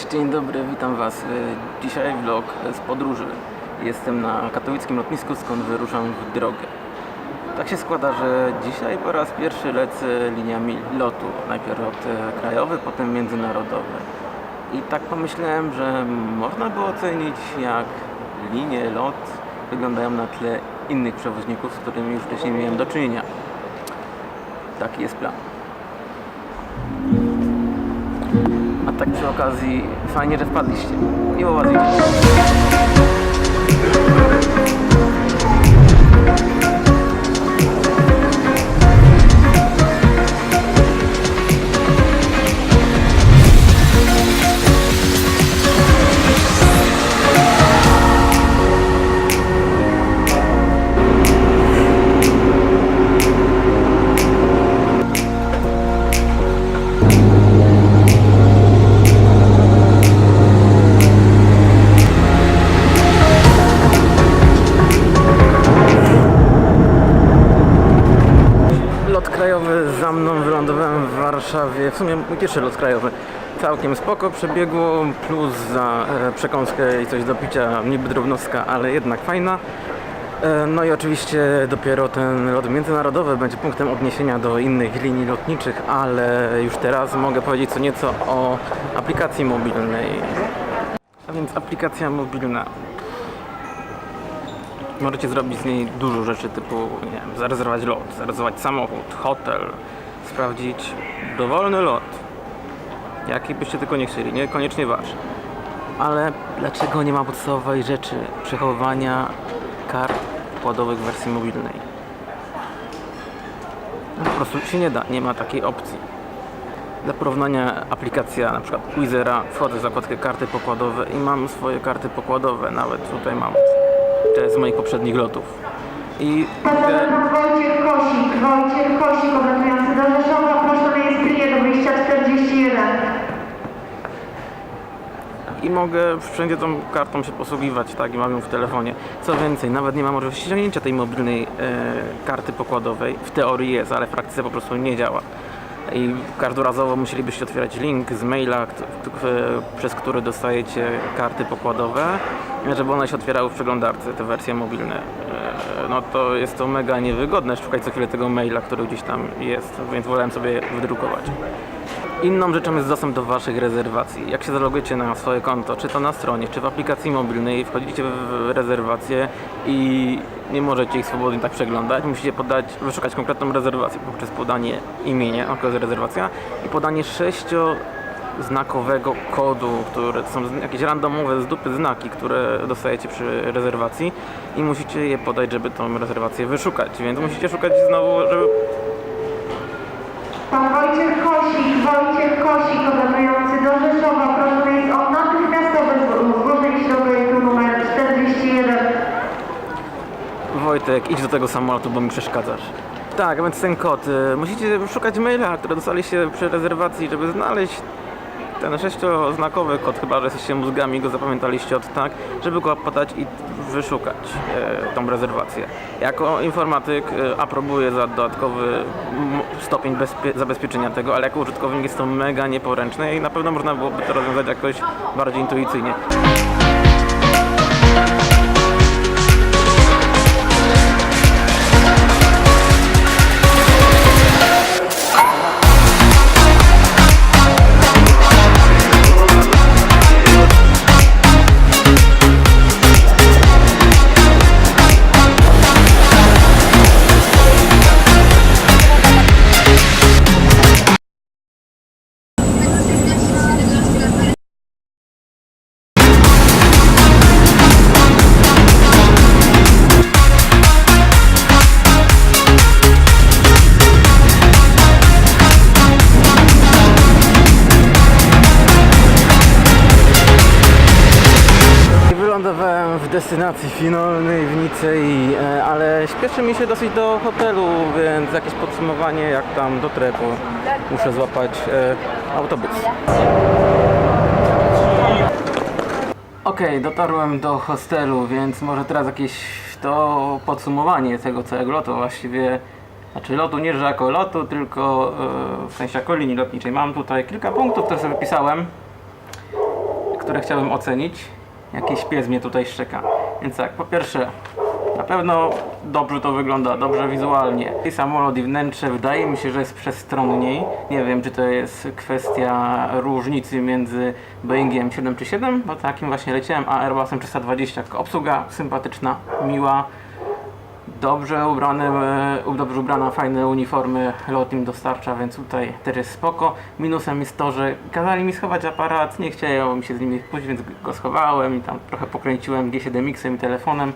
Cześć, dzień dobry, witam Was. Dzisiaj vlog z podróży. Jestem na katowickim lotnisku, skąd wyruszam w drogę. Tak się składa, że dzisiaj po raz pierwszy lecę liniami lotu. Najpierw lot krajowy, potem międzynarodowy. I tak pomyślałem, że można by ocenić, jak linie lot wyglądają na tle innych przewoźników, z którymi już wcześniej miałem do czynienia. Taki jest plan. A tak przy okazji, fajnie, że wpadliście. Miło Was widzieć. Krajowy za mną, wylądowałem w Warszawie, w sumie mój pierwszy lot krajowy. Całkiem spoko przebiegło, plus za przekąskę i coś do picia, niby drobnostka, ale jednak fajna. No i oczywiście dopiero ten lot międzynarodowy będzie punktem odniesienia do innych linii lotniczych, ale już teraz mogę powiedzieć co nieco o aplikacji mobilnej. A więc aplikacja mobilna. Możecie zrobić z niej dużo rzeczy typu, nie wiem, zarezerwować lot, zarezerwować samochód, hotel, sprawdzić dowolny lot, jaki byście tylko nie chcieli, niekoniecznie wasz. Ale dlaczego nie ma podstawowej rzeczy przechowywania kart wkładowych w wersji mobilnej? No, po prostu się nie da, nie ma takiej opcji. Dla porównania aplikacja na przykład Quizera, wchodzę w zakładkę karty pokładowe i mam swoje karty pokładowe, nawet tutaj mam. To jest z moich poprzednich lotów. I Wojciech Kosik, odlatujący do Rzeszowa, proszę jest linie do wyjścia 41. I mogę wszędzie tą kartą się posługiwać, tak, i mam ją w telefonie. Co więcej, nawet nie ma możliwości ściągnięcia tej mobilnej karty pokładowej. W teorii jest, ale w praktyce po prostu nie działa. I każdorazowo musielibyście otwierać link z maila, przez który dostajecie karty pokładowe, żeby one się otwierały w przeglądarce, te wersje mobilne. No to jest to mega niewygodne, szukać co chwilę tego maila, który gdzieś tam jest, więc wolałem sobie wydrukować. Inną rzeczą jest dostęp do Waszych rezerwacji. Jak się zalogujecie na swoje konto, czy to na stronie, czy w aplikacji mobilnej, wchodzicie w rezerwacje i nie możecie ich swobodnie tak przeglądać. Musicie wyszukać konkretną rezerwację poprzez podanie imienia, to jest rezerwacja, i podanie 6-znakowego kodu, które to są jakieś randomowe z dupy znaki, które dostajecie przy rezerwacji i musicie je podać, żeby tą rezerwację wyszukać. Więc musicie szukać znowu, żeby... Pan Wojciech Kosik, odlatujący do Rzeszowa, proszę jest o natychmiastowe zgłoszenie środowego numer 41. Wojtek, idź do tego samolotu, bo mi przeszkadzasz. Tak, a więc ten kod. Musicie szukać maila, które dostaliście przy rezerwacji, żeby znaleźć ten 6-znakowy kod, chyba że jesteście mózgami, go zapamiętaliście od tak, żeby go podać i wyszukać tą rezerwację. Jako informatyk aprobuję za dodatkowy stopień zabezpieczenia tego, ale jako użytkownik jest to mega nieporęczne i na pewno można byłoby to rozwiązać jakoś bardziej intuicyjnie. Wylądowałem w destynacji finalnej w Nicei, ale śpieszy mi się dosyć do hotelu, więc jakieś podsumowanie, jak tam dotrę, bo muszę złapać autobus. Okej, dotarłem do hostelu, więc może teraz jakieś to podsumowanie tego całego lotu, właściwie, znaczy lotu nie że jako lotu, tylko w sensie jako linii lotniczej. Mam tutaj kilka punktów, które sobie wypisałem. które chciałbym ocenić. Jakiś pies mnie tutaj szczeka. Więc tak, po pierwsze, na pewno dobrze to wygląda, dobrze wizualnie. I samolot i wnętrze wydaje mi się, że jest przestronniej. Nie wiem, czy to jest kwestia różnicy między Boeingiem 737, bo takim właśnie leciałem, a Airbusem 320. Obsługa sympatyczna, miła. Dobrze ubrana, fajne uniformy LOT im dostarcza, więc tutaj też jest spoko. Minusem jest to, że kazali mi schować aparat, nie chciało mi się z nim pójść, więc go schowałem i tam trochę pokręciłem G7X-em i telefonem.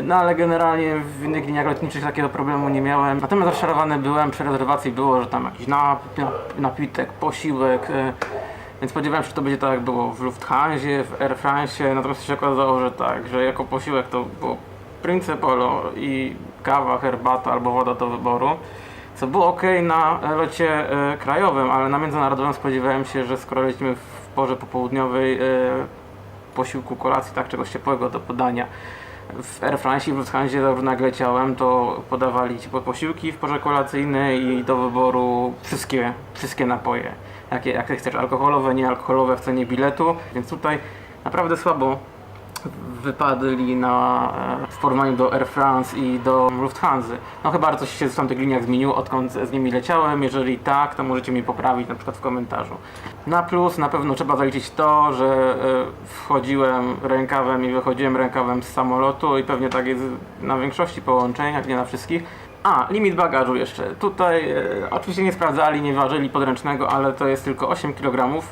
No ale generalnie w innych liniach lotniczych takiego problemu nie miałem. Natomiast rozczarowany byłem, przy rezerwacji było, że tam jakiś napitek, posiłek. Więc spodziewałem się, że to będzie tak jak było w Lufthansie, w Air France, natomiast się okazało, że tak, że jako posiłek to było Prince Polo i kawa, herbata albo woda do wyboru, co było ok na locie krajowym, ale na międzynarodowym spodziewałem się, że skoro lecimy w porze popołudniowej, posiłku, kolacji, tak, czegoś ciepłego do podania. W Air France i w Lufthansie zarówno jak leciałem, to podawali ciepłe posiłki w porze kolacyjnej i do wyboru wszystkie napoje, jakie chcesz, alkoholowe, niealkoholowe w cenie biletu, więc tutaj naprawdę słabo wypadli w porównaniu do Air France i do Lufthansa. No chyba, że coś się w tamtych liniach zmieniło, odkąd z nimi leciałem. Jeżeli tak, to możecie mi poprawić na przykład w komentarzu. Na plus na pewno trzeba zaliczyć to, że wchodziłem rękawem i wychodziłem rękawem z samolotu i pewnie tak jest na większości połączeń, jak nie na wszystkich. Limit bagażu jeszcze. Tutaj oczywiście nie sprawdzali, nie ważyli podręcznego, ale to jest tylko 8 kg.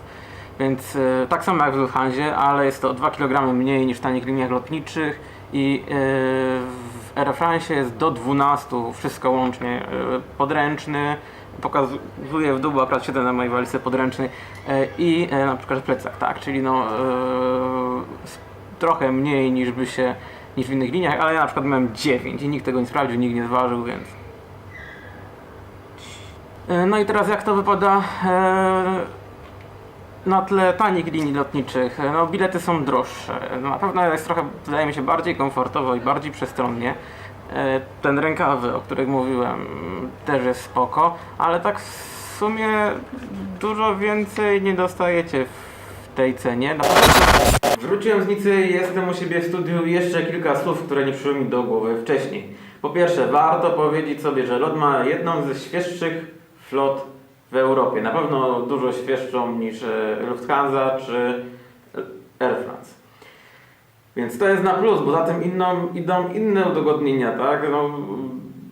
Więc tak samo jak w Lufthansie, ale jest to o 2 kg mniej niż w tanich liniach lotniczych i w Air France jest do 12, wszystko łącznie, podręczny, pokazuję w dół, bo akurat siedzę na mojej walizce podręcznej i na przykład plecak, tak, czyli no trochę mniej niż w innych liniach, ale ja na przykład miałem 9 i nikt tego nie sprawdził, nikt nie zważył, więc... No i teraz jak to wypada na tle tanich linii lotniczych? No bilety są droższe, na pewno jest trochę, wydaje mi się, bardziej komfortowo i bardziej przestronnie. Ten rękawy, o których mówiłem, też jest spoko, ale tak w sumie dużo więcej nie dostajecie w tej cenie. Wróciłem z Nicy i jestem u siebie w studiu i jeszcze kilka słów, które nie przyszły mi do głowy wcześniej. Po pierwsze, warto powiedzieć sobie, że LOT ma jedną ze świeższych flot w Europie. Na pewno dużo świeższą niż Lufthansa czy Air France. Więc to jest na plus, bo za tym idą inne udogodnienia, tak? No,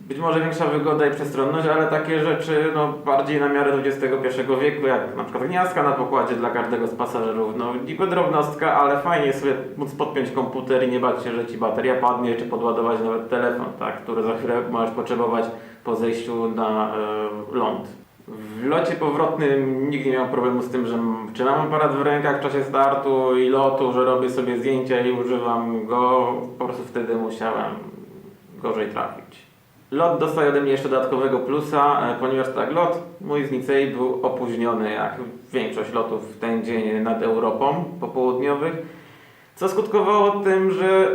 być może większa wygoda i przestronność, ale takie rzeczy no, bardziej na miarę XXI wieku, jak na przykład gniazdka na pokładzie dla każdego z pasażerów. No niby drobnostka, ale fajnie sobie móc podpiąć komputer i nie bać się, że ci bateria padnie, czy podładować nawet telefon, tak? Który za chwilę możesz potrzebować po zejściu na ląd. W locie powrotnym nikt nie miał problemu z tym, że czy mam aparat w rękach w czasie startu i lotu, że robię sobie zdjęcia i używam go, po prostu wtedy musiałem gorzej trafić. Lot dostaje ode mnie jeszcze dodatkowego plusa, ponieważ tak, lot mój z Nicei był opóźniony, jak większość lotów w ten dzień nad Europą popołudniowych, co skutkowało tym, że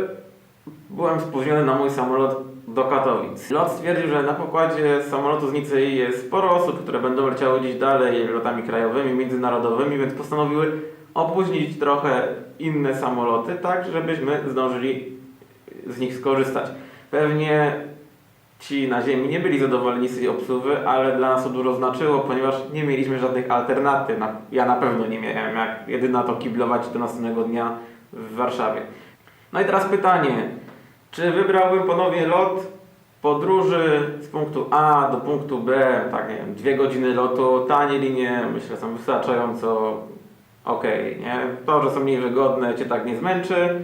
byłem spóźniony na mój samolot do Katowic. LOT stwierdził, że na pokładzie samolotu z Nicei jest sporo osób, które będą leciały gdzieś dalej lotami krajowymi, międzynarodowymi, więc postanowiły opóźnić trochę inne samoloty, tak żebyśmy zdążyli z nich skorzystać. Pewnie ci na ziemi nie byli zadowoleni z tej obsługi, ale dla nas to dużo znaczyło, ponieważ nie mieliśmy żadnych alternatyw. Ja na pewno nie miałem, jak jedyna to kiblować do następnego dnia w Warszawie. No i teraz pytanie. Czy wybrałbym ponownie lot podróży z punktu A do punktu B, tak nie wiem, 2 godziny lotu, tanie linie, myślę, są wystarczająco okej, nie? To, że są mniej wygodne, Cię tak nie zmęczy,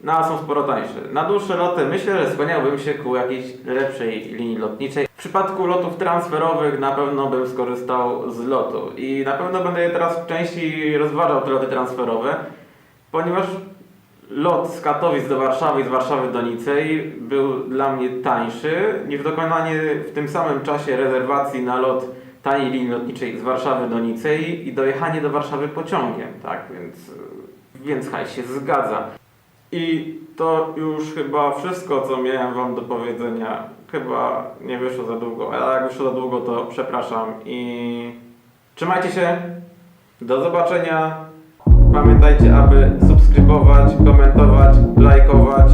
no a są sporo tańsze. Na dłuższe loty myślę, że skłaniałbym się ku jakiejś lepszej linii lotniczej. W przypadku lotów transferowych na pewno bym skorzystał z lotu i na pewno będę je teraz częściej rozważał, te loty transferowe, ponieważ lot z Katowic do Warszawy i z Warszawy do Nicei był dla mnie tańszy niż dokonanie w tym samym czasie rezerwacji na lot taniej linii lotniczej z Warszawy do Nicei i dojechanie do Warszawy pociągiem, tak, więc haj się zgadza. I to już chyba wszystko, co miałem Wam do powiedzenia. Chyba nie wyszło za długo, ale jak wyszło za długo, to przepraszam i trzymajcie się, do zobaczenia. Pamiętajcie, aby subskrybować, komentować, lajkować